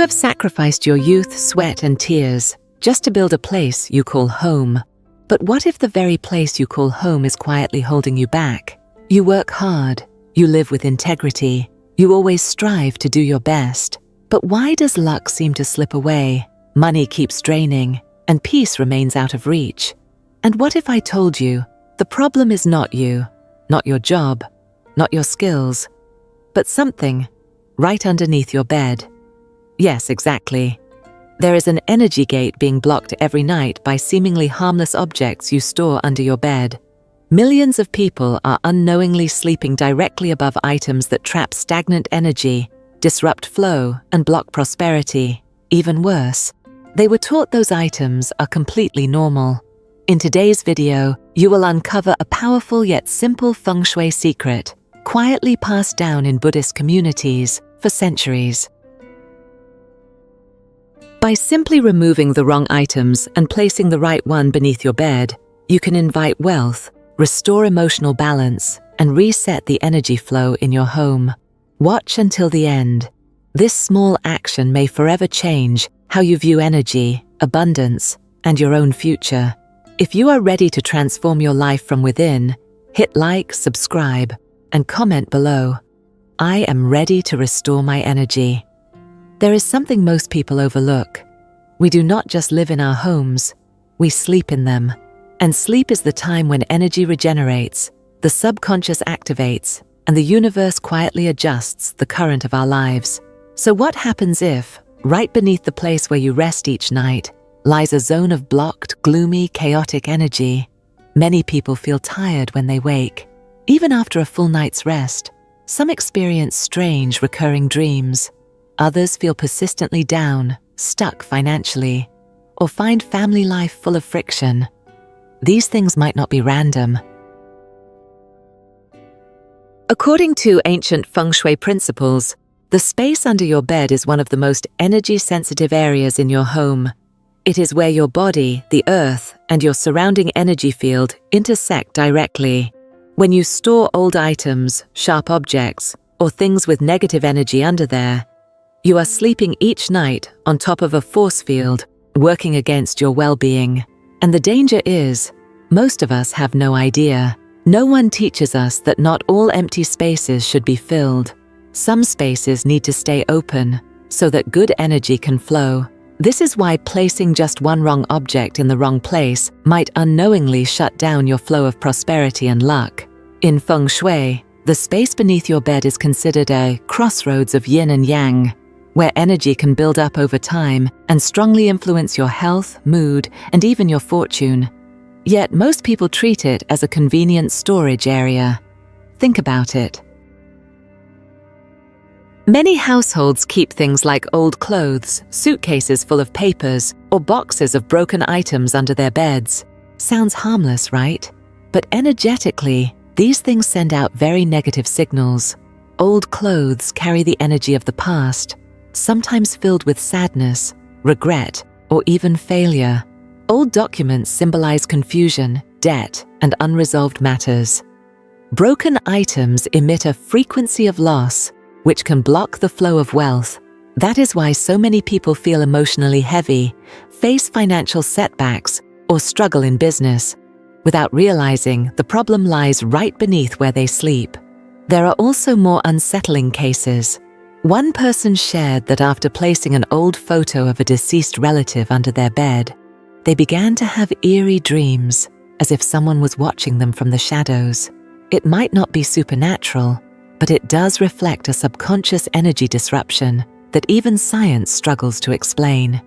have sacrificed your youth, sweat, and tears just to build a place you call home. But what if the very place you call home is quietly holding you back? You work hard, you live with integrity, you always strive to do your best. But why does luck seem to slip away? Money keeps draining, and peace remains out of reach. And what if I told you, the problem is not you, not your job, not your skills, but something right underneath your bed? Yes, exactly. There is an energy gate being blocked every night by seemingly harmless objects you store under your bed. Millions of people are unknowingly sleeping directly above items that trap stagnant energy, disrupt flow, and block prosperity. Even worse, they were taught those items are completely normal. In today's video, you will uncover a powerful yet simple feng shui secret, quietly passed down in Buddhist communities for centuries. By simply removing the wrong items and placing the right one beneath your bed, you can invite wealth, restore emotional balance, and reset the energy flow in your home. Watch until the end. This small action may forever change how you view energy, abundance, and your own future. If you are ready to transform your life from within, hit like, subscribe, and comment below. I am ready to restore my energy. There is something most people overlook. We do not just live in our homes, we sleep in them. And sleep is the time when energy regenerates, the subconscious activates, and the universe quietly adjusts the current of our lives. So what happens if, right beneath the place where you rest each night, lies a zone of blocked, gloomy, chaotic energy? Many people feel tired when they wake. Even after a full night's rest, some experience strange, recurring dreams. Others feel persistently down, stuck financially, or find family life full of friction. These things might not be random. According to ancient feng shui principles, the space under your bed is one of the most energy-sensitive areas in your home. It is where your body, the earth, and your surrounding energy field intersect directly. When you store old items, sharp objects, or things with negative energy under there, you are sleeping each night on top of a force field, working against your well-being. And the danger is, most of us have no idea. No one teaches us that not all empty spaces should be filled. Some spaces need to stay open so that good energy can flow. This is why placing just one wrong object in the wrong place might unknowingly shut down your flow of prosperity and luck. In feng shui, the space beneath your bed is considered a crossroads of yin and yang, where energy can build up over time and strongly influence your health, mood, and even your fortune. Yet most people treat it as a convenient storage area. Think about it. Many households keep things like old clothes, suitcases full of papers, or boxes of broken items under their beds. Sounds harmless, right? But energetically, these things send out very negative signals. Old clothes carry the energy of the past, sometimes filled with sadness, regret, or even failure. Old documents symbolize confusion, debt, and unresolved matters. Broken items emit a frequency of loss, which can block the flow of wealth. That is why so many people feel emotionally heavy, face financial setbacks, or struggle in business, without realizing the problem lies right beneath where they sleep. There are also more unsettling cases. One person shared that after placing an old photo of a deceased relative under their bed, they began to have eerie dreams, as if someone was watching them from the shadows. It might not be supernatural, but it does reflect a subconscious energy disruption that even science struggles to explain.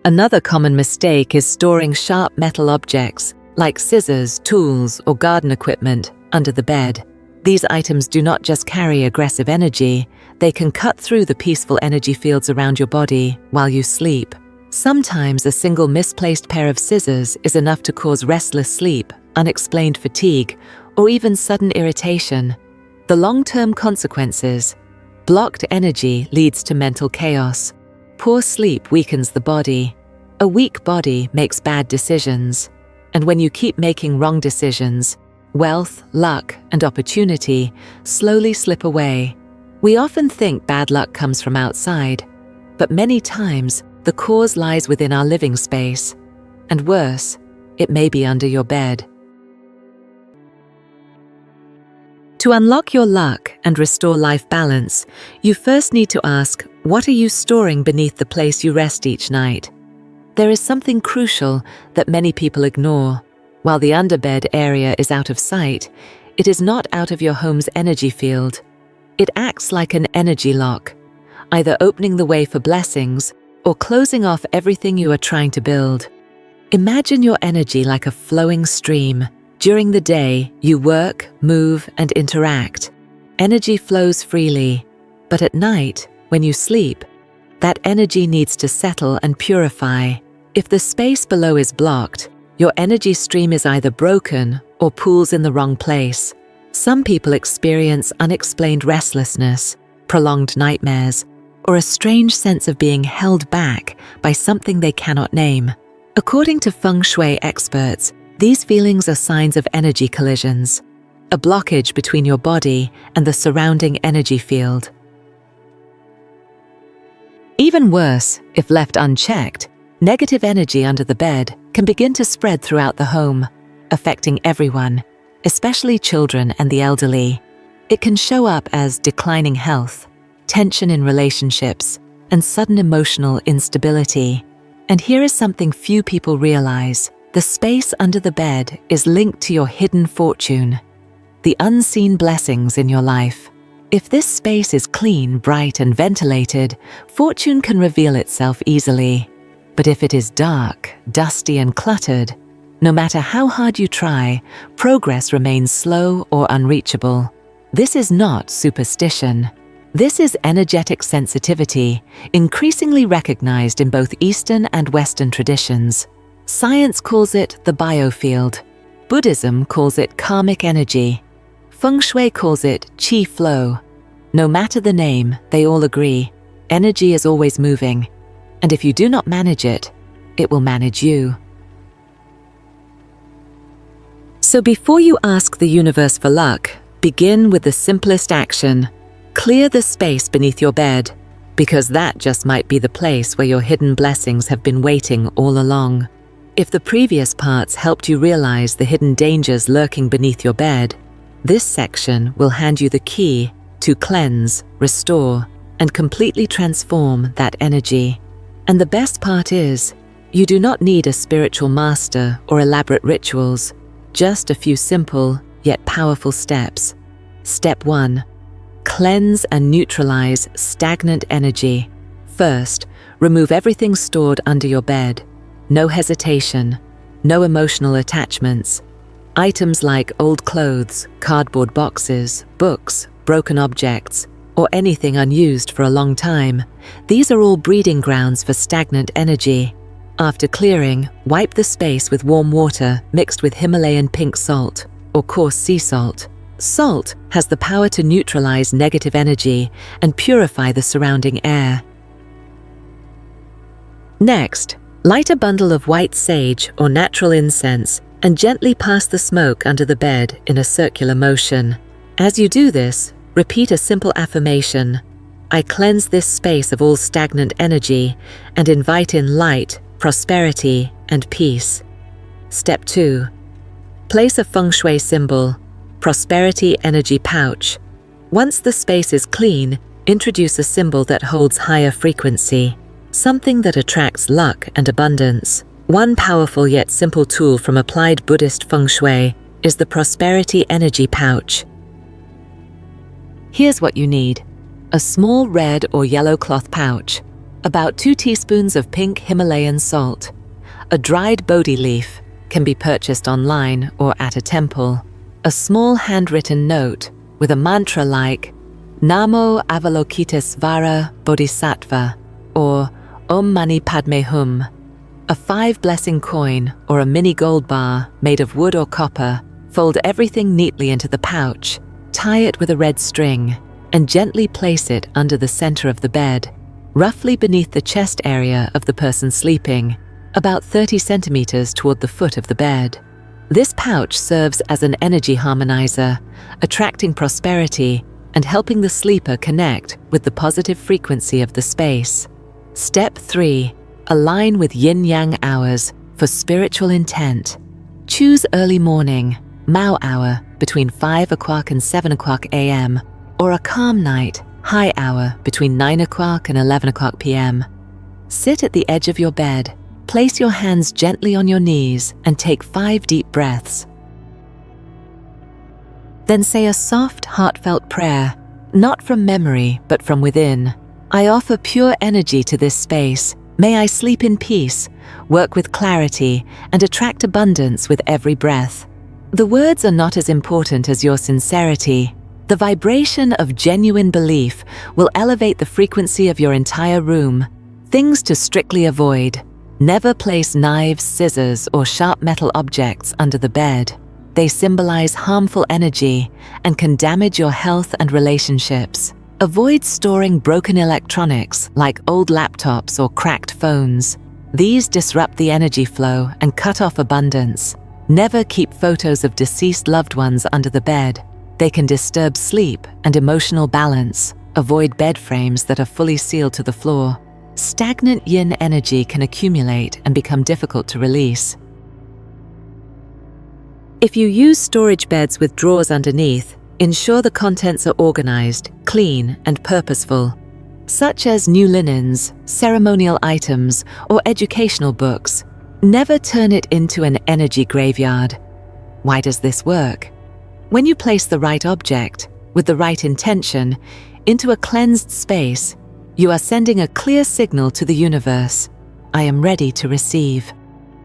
Another common mistake is storing sharp metal objects, like scissors, tools, or garden equipment, under the bed. These items do not just carry aggressive energy, they can cut through the peaceful energy fields around your body while you sleep. Sometimes a single misplaced pair of scissors is enough to cause restless sleep, unexplained fatigue, or even sudden irritation. The long-term consequences: blocked energy leads to mental chaos. Poor sleep weakens the body. A weak body makes bad decisions. And when you keep making wrong decisions, wealth, luck, and opportunity slowly slip away. We often think bad luck comes from outside, but many times the cause lies within our living space. And worse, it may be under your bed. To unlock your luck and restore life balance, you first need to ask, what are you storing beneath the place you rest each night? There is something crucial that many people ignore. While the underbed area is out of sight, it is not out of your home's energy field. It acts like an energy lock, either opening the way for blessings or closing off everything you are trying to build. Imagine your energy like a flowing stream. During the day, you work, move, and interact. Energy flows freely, but at night, when you sleep, that energy needs to settle and purify. If the space below is blocked, your energy stream is either broken or pools in the wrong place. Some people experience unexplained restlessness, prolonged nightmares, or a strange sense of being held back by something they cannot name. According to feng shui experts, these feelings are signs of energy collisions, a blockage between your body and the surrounding energy field. Even worse, if left unchecked, negative energy under the bed can begin to spread throughout the home, affecting everyone, especially children and the elderly. It can show up as declining health, tension in relationships, and sudden emotional instability. And here is something few people realize. The space under the bed is linked to your hidden fortune, the unseen blessings in your life. If this space is clean, bright, and ventilated, fortune can reveal itself easily. But if it is dark, dusty, and cluttered, no matter how hard you try, progress remains slow or unreachable. This is not superstition. This is energetic sensitivity, increasingly recognized in both Eastern and Western traditions. Science calls it the biofield. Buddhism calls it karmic energy. Feng shui calls it qi flow. No matter the name, they all agree. Energy is always moving, and if you do not manage it, it will manage you. So before you ask the universe for luck, begin with the simplest action. Clear the space beneath your bed, because that just might be the place where your hidden blessings have been waiting all along. If the previous parts helped you realize the hidden dangers lurking beneath your bed, this section will hand you the key to cleanse, restore, and completely transform that energy. And the best part is, you do not need a spiritual master or elaborate rituals, just a few simple yet powerful steps. Step 1. Cleanse and neutralize stagnant energy. First, remove everything stored under your bed. No hesitation, no emotional attachments. Items like old clothes, cardboard boxes, books, broken objects, or anything unused for a long time. These are all breeding grounds for stagnant energy. After clearing, wipe the space with warm water mixed with Himalayan pink salt or coarse sea salt. Salt has the power to neutralize negative energy and purify the surrounding air. Next, light a bundle of white sage or natural incense and gently pass the smoke under the bed in a circular motion. As you do this, repeat a simple affirmation. I cleanse this space of all stagnant energy and invite in light, prosperity, and peace. Step 2. Place a feng shui symbol, prosperity energy pouch. Once the space is clean, introduce a symbol that holds higher frequency, something that attracts luck and abundance. One powerful yet simple tool from applied Buddhist feng shui is the prosperity energy pouch. Here's what you need. A small red or yellow cloth pouch, about 2 teaspoons of pink Himalayan salt, a dried Bodhi leaf, can be purchased online or at a temple, a small handwritten note with a mantra like Namo Avalokitesvara Bodhisattva or Om Mani Padme Hum, a 5-blessing coin or a mini gold bar made of wood or copper. Fold everything neatly into the pouch, tie it with a red string, and gently place it under the center of the bed, roughly beneath the chest area of the person sleeping, about 30 centimeters toward the foot of the bed. This pouch serves as an energy harmonizer, attracting prosperity and helping the sleeper connect with the positive frequency of the space. Step 3. Align with yin-yang hours for spiritual intent. Choose early morning, Mao hour, between 5 o'clock and 7 o'clock a.m., or a calm night, high hour, between 9 o'clock and 11 o'clock p.m. Sit at the edge of your bed, place your hands gently on your knees, and take 5 deep breaths. Then say a soft, heartfelt prayer, not from memory, but from within. I offer pure energy to this space. May I sleep in peace, work with clarity, and attract abundance with every breath. The words are not as important as your sincerity. The vibration of genuine belief will elevate the frequency of your entire room. Things to strictly avoid. Never place knives, scissors, or sharp metal objects under the bed. They symbolize harmful energy and can damage your health and relationships. Avoid storing broken electronics like old laptops or cracked phones. These disrupt the energy flow and cut off abundance. Never keep photos of deceased loved ones under the bed. They can disturb sleep and emotional balance. Avoid bed frames that are fully sealed to the floor. Stagnant yin energy can accumulate and become difficult to release. If you use storage beds with drawers underneath, ensure the contents are organized, clean, and purposeful, such as new linens, ceremonial items, or educational books. Never turn it into an energy graveyard. Why does this work? When you place the right object, with the right intention, into a cleansed space, you are sending a clear signal to the universe. I am ready to receive.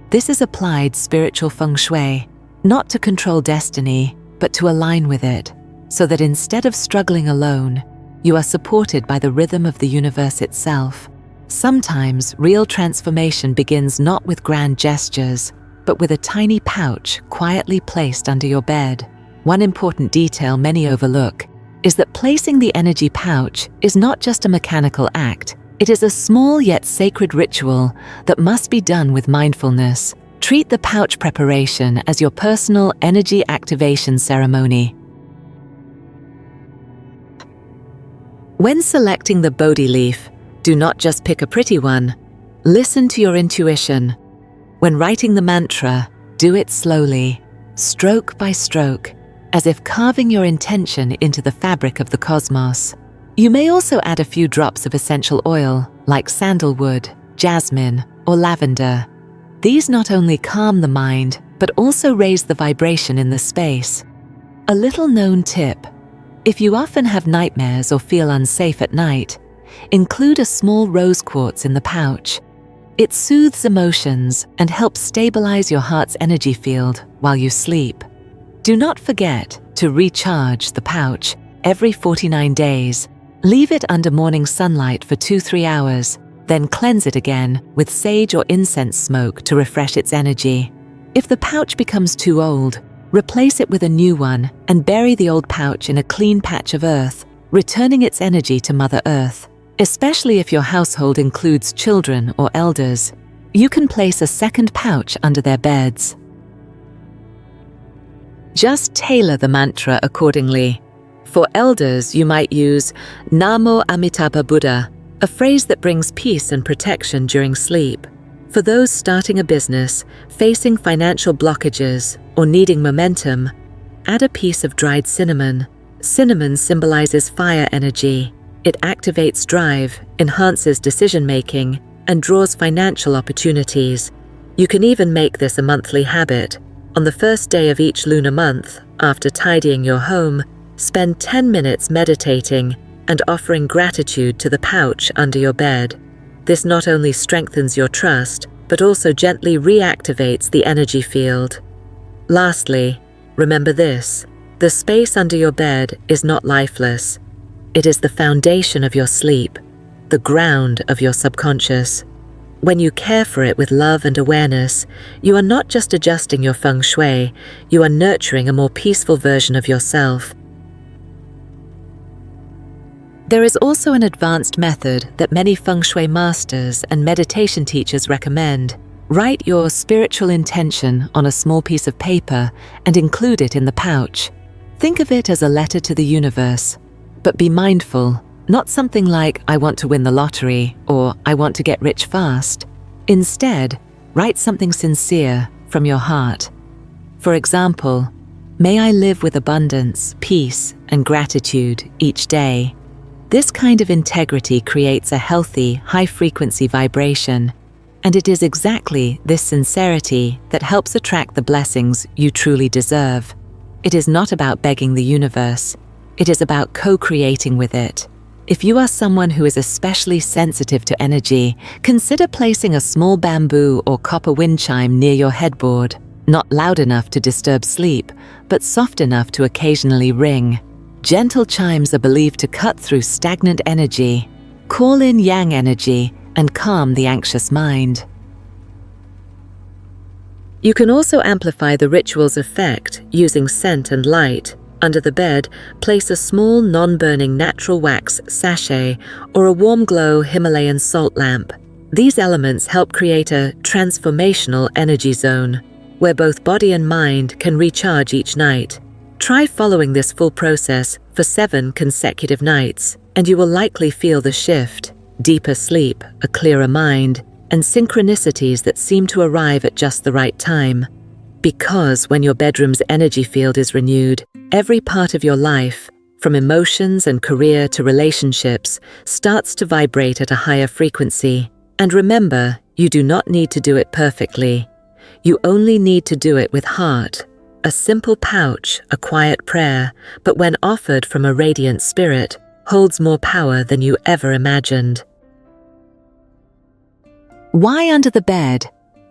This is applied spiritual feng shui, not to control destiny, but to align with it, so that instead of struggling alone, you are supported by the rhythm of the universe itself. Sometimes real transformation begins not with grand gestures, but with a tiny pouch quietly placed under your bed. One important detail many overlook is that placing the energy pouch is not just a mechanical act. It is a small yet sacred ritual that must be done with mindfulness. Treat the pouch preparation as your personal energy activation ceremony. When selecting the Bodhi leaf, do not just pick a pretty one. Listen to your intuition. When writing the mantra, do it slowly, stroke by stroke, as if carving your intention into the fabric of the cosmos. You may also add a few drops of essential oil, like sandalwood, jasmine, or lavender. These not only calm the mind, but also raise the vibration in the space. A little known tip: if you often have nightmares or feel unsafe at night, include a small rose quartz in the pouch. It soothes emotions and helps stabilize your heart's energy field while you sleep. Do not forget to recharge the pouch every 49 days. Leave it under morning sunlight for 2-3 hours, then cleanse it again with sage or incense smoke to refresh its energy. If the pouch becomes too old, replace it with a new one and bury the old pouch in a clean patch of earth, returning its energy to Mother Earth. Especially if your household includes children or elders, you can place a second pouch under their beds. Just tailor the mantra accordingly. For elders, you might use Namo Amitabha Buddha, a phrase that brings peace and protection during sleep. For those starting a business, facing financial blockages, or needing momentum, add a piece of dried cinnamon. Cinnamon symbolizes fire energy. It activates drive, enhances decision-making, and draws financial opportunities. You can even make this a monthly habit. On the first day of each lunar month, after tidying your home, spend 10 minutes meditating and offering gratitude to the pouch under your bed. This not only strengthens your trust, but also gently reactivates the energy field. Lastly, remember this: the space under your bed is not lifeless. It is the foundation of your sleep, the ground of your subconscious. When you care for it with love and awareness, you are not just adjusting your feng shui, you are nurturing a more peaceful version of yourself. There is also an advanced method that many feng shui masters and meditation teachers recommend. Write your spiritual intention on a small piece of paper and include it in the pouch. Think of it as a letter to the universe. But be mindful, not something like, "I want to win the lottery" or "I want to get rich fast." Instead, write something sincere from your heart. For example, "May I live with abundance, peace, and gratitude each day." This kind of integrity creates a healthy, high-frequency vibration, and it is exactly this sincerity that helps attract the blessings you truly deserve. It is not about begging the universe. It is about co-creating with it. If you are someone who is especially sensitive to energy, consider placing a small bamboo or copper wind chime near your headboard, not loud enough to disturb sleep, but soft enough to occasionally ring. Gentle chimes are believed to cut through stagnant energy, call in yang energy, and calm the anxious mind. You can also amplify the ritual's effect using scent and light. Under the bed, place a small non-burning natural wax sachet or a warm glow Himalayan salt lamp. These elements help create a transformational energy zone, where both body and mind can recharge each night. Try following this full process for 7 consecutive nights, and you will likely feel the shift: deeper sleep, a clearer mind, and synchronicities that seem to arrive at just the right time. Because when your bedroom's energy field is renewed, every part of your life, from emotions and career to relationships, starts to vibrate at a higher frequency. And remember, you do not need to do it perfectly. You only need to do it with heart. A simple pouch, a quiet prayer, but when offered from a radiant spirit, holds more power than you ever imagined. Why under the bed?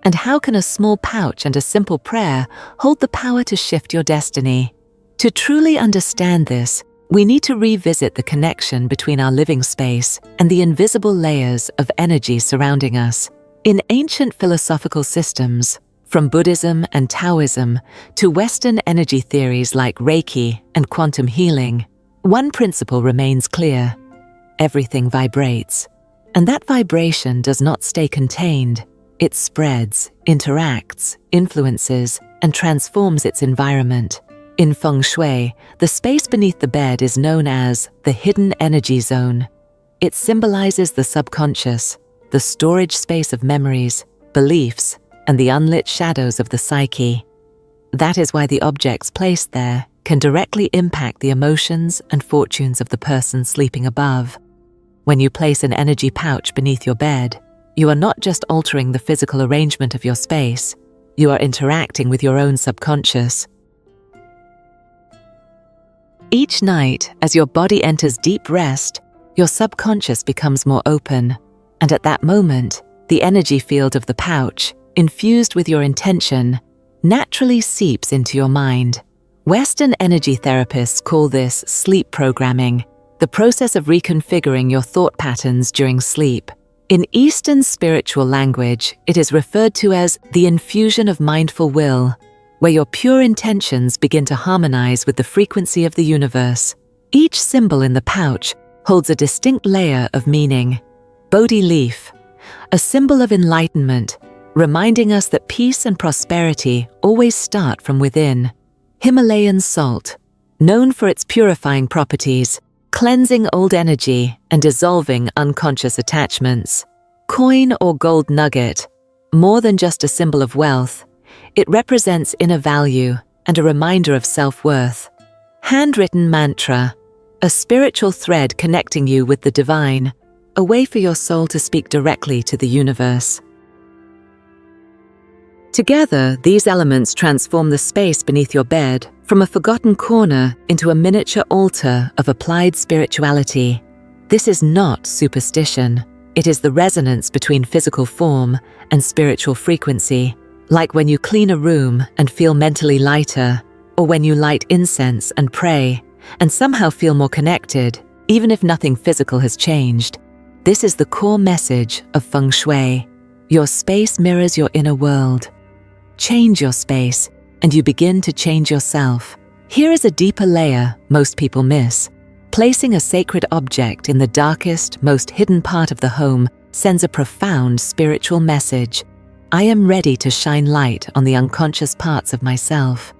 And how can a small pouch and a simple prayer hold the power to shift your destiny? To truly understand this, we need to revisit the connection between our living space and the invisible layers of energy surrounding us. In ancient philosophical systems, from Buddhism and Taoism to Western energy theories like Reiki and quantum healing, one principle remains clear: everything vibrates. And that vibration does not stay contained. It spreads, interacts, influences, and transforms its environment. In feng shui, the space beneath the bed is known as the hidden energy zone. It symbolizes the subconscious, the storage space of memories, beliefs, and the unlit shadows of the psyche. That is why the objects placed there can directly impact the emotions and fortunes of the person sleeping above. When you place an energy pouch beneath your bed, you are not just altering the physical arrangement of your space, you are interacting with your own subconscious. Each night, as your body enters deep rest, your subconscious becomes more open, and at that moment, the energy field of the pouch, infused with your intention, naturally seeps into your mind. Western energy therapists call this sleep programming, the process of reconfiguring your thought patterns during sleep. In Eastern spiritual language, it is referred to as the infusion of mindful will, where your pure intentions begin to harmonize with the frequency of the universe. Each symbol in the pouch holds a distinct layer of meaning. Bodhi leaf, a symbol of enlightenment, reminding us that peace and prosperity always start from within. Himalayan salt, known for its purifying properties, cleansing old energy and dissolving unconscious attachments. Coin or gold nugget, more than just a symbol of wealth, it represents inner value and a reminder of self-worth. Handwritten mantra, a spiritual thread connecting you with the divine, a way for your soul to speak directly to the universe. Together, these elements transform the space beneath your bed from a forgotten corner into a miniature altar of applied spirituality. This is not superstition. It is the resonance between physical form and spiritual frequency, like when you clean a room and feel mentally lighter, or when you light incense and pray and somehow feel more connected, even if nothing physical has changed. This is the core message of feng shui. Your space mirrors your inner world. Change your space, and you begin to change yourself. Here is a deeper layer most people miss. Placing a sacred object in the darkest, most hidden part of the home sends a profound spiritual message. I am ready to shine light on the unconscious parts of myself.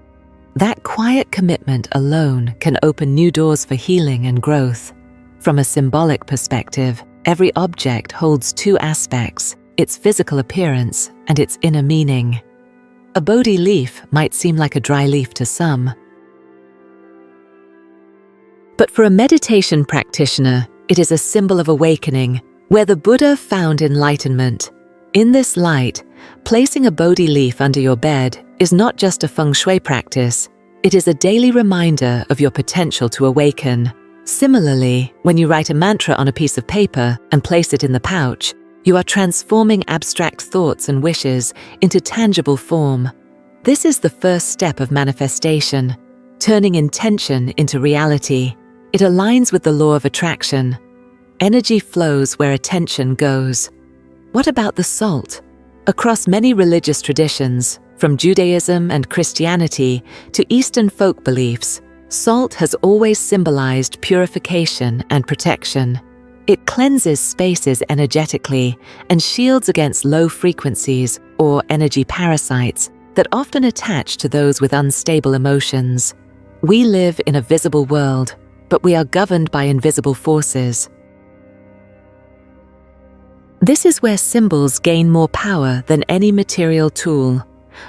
That quiet commitment alone can open new doors for healing and growth. From a symbolic perspective, every object holds two aspects: its physical appearance and its inner meaning. A Bodhi leaf might seem like a dry leaf to some, but for a meditation practitioner, it is a symbol of awakening, where the Buddha found enlightenment. In this light, placing a Bodhi leaf under your bed is not just a feng shui practice, it is a daily reminder of your potential to awaken. Similarly, when you write a mantra on a piece of paper and place it in the pouch, you are transforming abstract thoughts and wishes into tangible form. This is the first step of manifestation, turning intention into reality. It aligns with the law of attraction. Energy flows where attention goes. What about the salt? Across many religious traditions, from Judaism and Christianity to Eastern folk beliefs, salt has always symbolized purification and protection. It cleanses spaces energetically and shields against low frequencies or energy parasites that often attach to those with unstable emotions. We live in a visible world, but we are governed by invisible forces. This is where symbols gain more power than any material tool,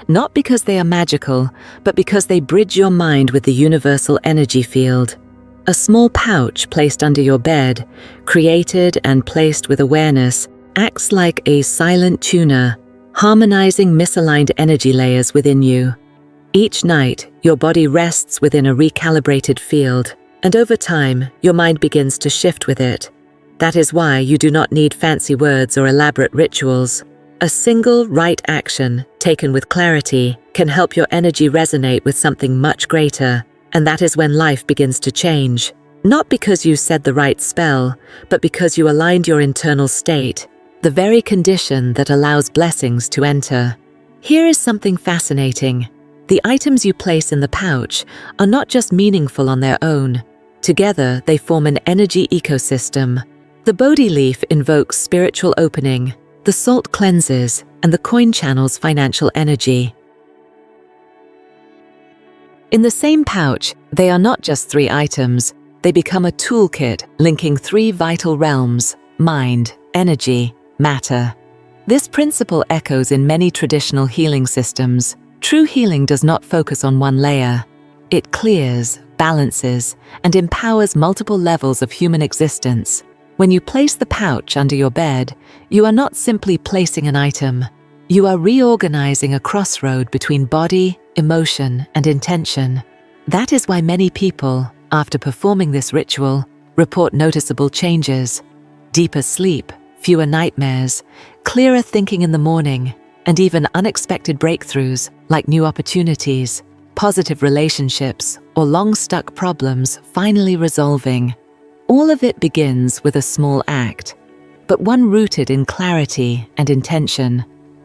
not because they are magical, but because they bridge your mind with the universal energy field. A small pouch placed under your bed, created and placed with awareness, acts like a silent tuner, harmonizing misaligned energy layers within you. Each night, your body rests within a recalibrated field, and over time, your mind begins to shift with it. That is why you do not need fancy words or elaborate rituals. A single right action, taken with clarity, can help your energy resonate with something much greater, and that is when life begins to change. Not because you said the right spell, but because you aligned your internal state, the very condition that allows blessings to enter. Here is something fascinating. The items you place in the pouch are not just meaningful on their own. Together, they form an energy ecosystem. The Bodhi leaf invokes spiritual opening, the salt cleanses, and the coin channels financial energy. In the same pouch, they are not just three items, they become a toolkit linking three vital realms: mind, energy, matter. This principle echoes in many traditional healing systems. True healing does not focus on one layer. It clears, balances, and empowers multiple levels of human existence. When you place the pouch under your bed, you are not simply placing an item. You are reorganizing a crossroad between body, emotion, and intention. That is why many people, after performing this ritual, report noticeable changes: deeper sleep, fewer nightmares, clearer thinking in the morning, and even unexpected breakthroughs like new opportunities, positive relationships, or long-stuck problems finally resolving. All of it begins with a small act, but one rooted in clarity and intention.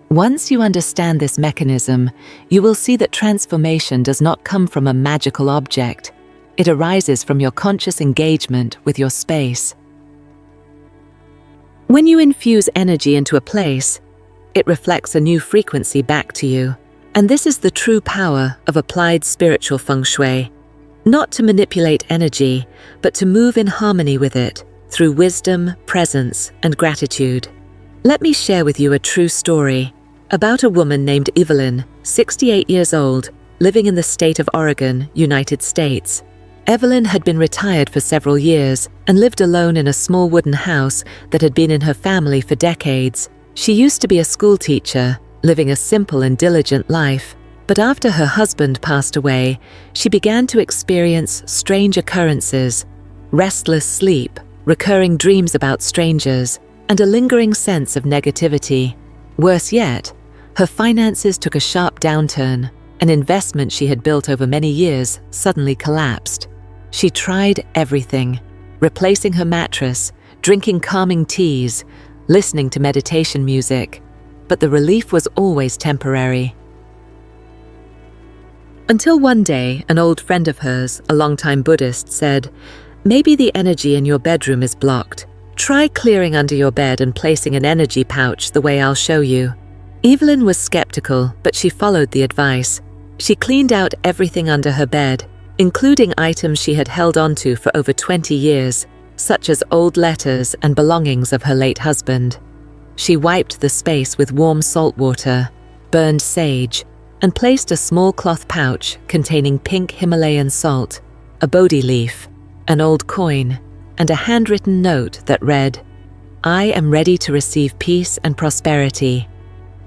Once you understand this mechanism, you will see that transformation does not come from a magical object. It arises from your conscious engagement with your space. When you infuse energy into a place, it reflects a new frequency back to you. And this is the true power of applied spiritual feng shui. Not to manipulate energy, but to move in harmony with it through wisdom, presence, and gratitude. Let me share with you a true story about a woman named Evelyn, 68 years old, living in the state of Oregon, United States. Evelyn had been retired for several years and lived alone in a small wooden house that had been in her family for decades. She used to be a school teacher, living a simple and diligent life. But after her husband passed away, she began to experience strange occurrences: restless sleep, recurring dreams about strangers, and a lingering sense of negativity. Worse yet, her finances took a sharp downturn. An investment she had built over many years suddenly collapsed. She tried everything: replacing her mattress, drinking calming teas, listening to meditation music. But the relief was always temporary. Until one day, an old friend of hers, a longtime Buddhist, said, "Maybe the energy in your bedroom is blocked. Try clearing under your bed and placing an energy pouch the way I'll show you." Evelyn was skeptical, but she followed the advice. She cleaned out everything under her bed, including items she had held onto for over 20 years, such as old letters and belongings of her late husband. She wiped the space with warm salt water, burned sage, and placed a small cloth pouch containing pink Himalayan salt, a Bodhi leaf, an old coin, and a handwritten note that read, "I am ready to receive peace and prosperity."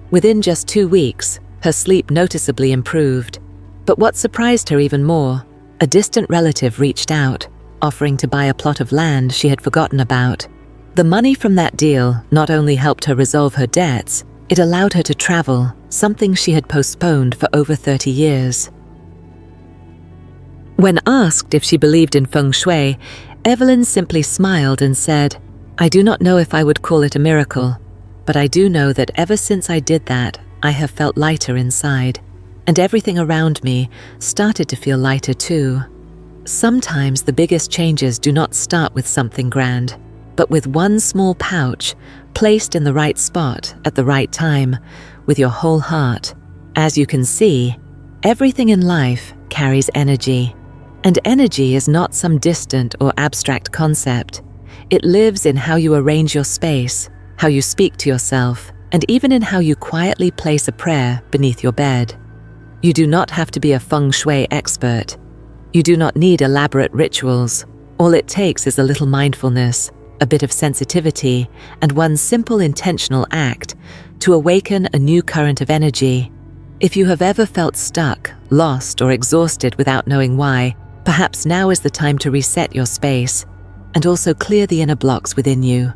Within just 2 weeks, her sleep noticeably improved. But what surprised her even more, a distant relative reached out, offering to buy a plot of land she had forgotten about. The money from that deal not only helped her resolve her debts, it allowed her to travel, something she had postponed for over 30 years. When asked if she believed in feng shui, Evelyn simply smiled and said, "I do not know if I would call it a miracle, but I do know that ever since I did that, I have felt lighter inside, and everything around me started to feel lighter too." Sometimes the biggest changes do not start with something grand, but with one small pouch placed in the right spot at the right time with your whole heart. As you can see, everything in life carries energy, and energy is not some distant or abstract concept. It lives in how you arrange your space, how you speak to yourself, and even in how you quietly place a prayer beneath your bed. You do not have to be a feng shui expert. You do not need elaborate rituals. All it takes is a little mindfulness, a bit of sensitivity, and one simple intentional act to awaken a new current of energy. If you have ever felt stuck, lost, or exhausted without knowing why, perhaps now is the time to reset your space and also clear the inner blocks within you.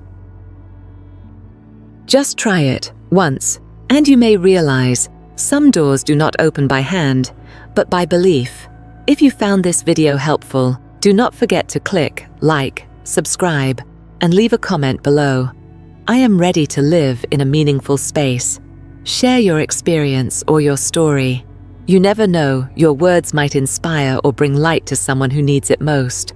Just try it once, and you may realize some doors do not open by hand, but by belief. If you found this video helpful, do not forget to click like, subscribe, and leave a comment below. I am ready to live in a meaningful space. Share your experience or your story. You never know, your words might inspire or bring light to someone who needs it most.